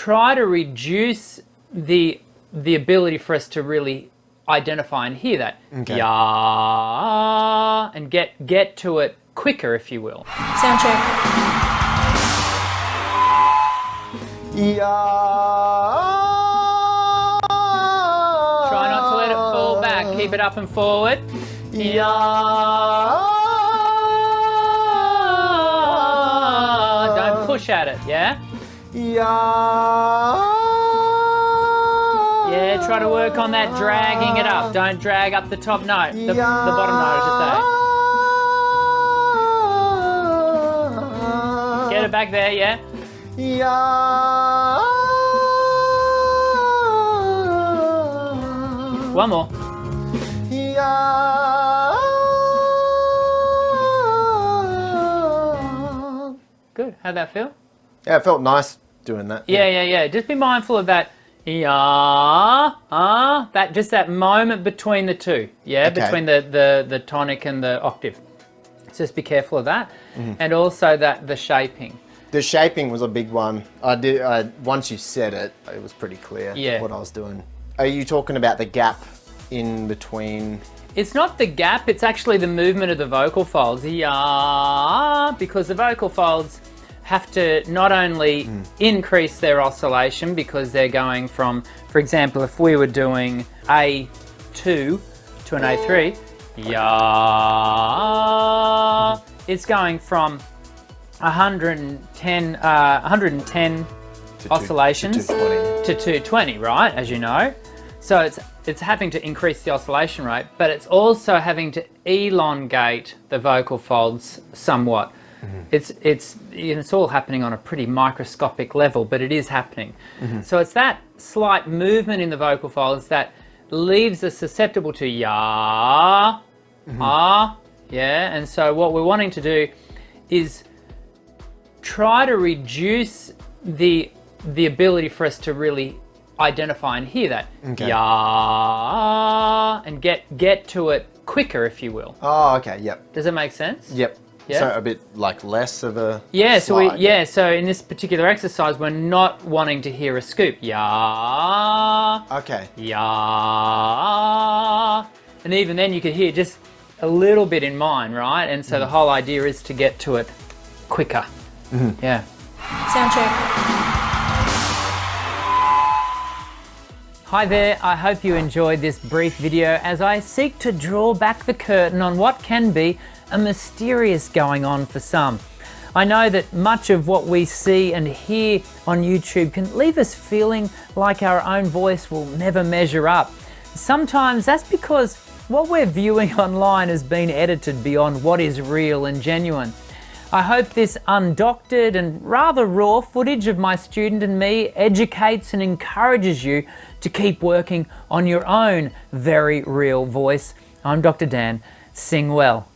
try to reduce the ability for us to really identify and hear that. Okay. Ya, and get to it quicker, if you will. Sound check. Try not to let it fall back. Keep it up and forward. Don't push at it, yeah? Yeah, try to work on that dragging it up. Don't drag up the top note, the bottom note, I should say. Get it back there, yeah? One more. Good. How'd that feel? Yeah, it felt nice doing that. Yeah. Just be mindful of that. That moment between the two. Yeah, Okay. between the tonic and the octave. Just be careful of that, and also the shaping. The shaping was a big one. Once you said it, it was pretty clear what I was doing. Are you talking about the gap in between? It's not the gap, it's actually the movement of the vocal folds. Because the vocal folds have to not only increase their oscillation because they're going from, for example, if we were doing A2 to an A3, it's going from 110 oscillations to 220. to 220, right, as you know. So it's having to increase the oscillation rate, but it's also having to elongate the vocal folds somewhat. It's all happening on a pretty microscopic level, but it is happening. So it's that slight movement in the vocal folds that leaves us susceptible to yeah. And so what we're wanting to do is try to reduce the ability for us to really identify and hear that. Okay. Yeah, and get to it quicker, if you will. Oh, okay. Yep. Does it make sense? Yep. Yeah? So a bit like less of a slide. So in this particular exercise, we're not wanting to hear a scoop. Yeah. Okay. Yeah. And even then you could hear just a little bit in mine, right? And so the whole idea is to get to it quicker. Yeah. Sound check. Hi there, I hope you enjoyed this brief video as I seek to draw back the curtain on what can be a mysterious going on for some. I know that much of what we see and hear on YouTube can leave us feeling like our own voice will never measure up. Sometimes that's because what we're viewing online has been edited beyond what is real and genuine. I hope this undoctored and rather raw footage of my student and me educates and encourages you to keep working on your own very real voice. I'm Dr. Dan. Sing well.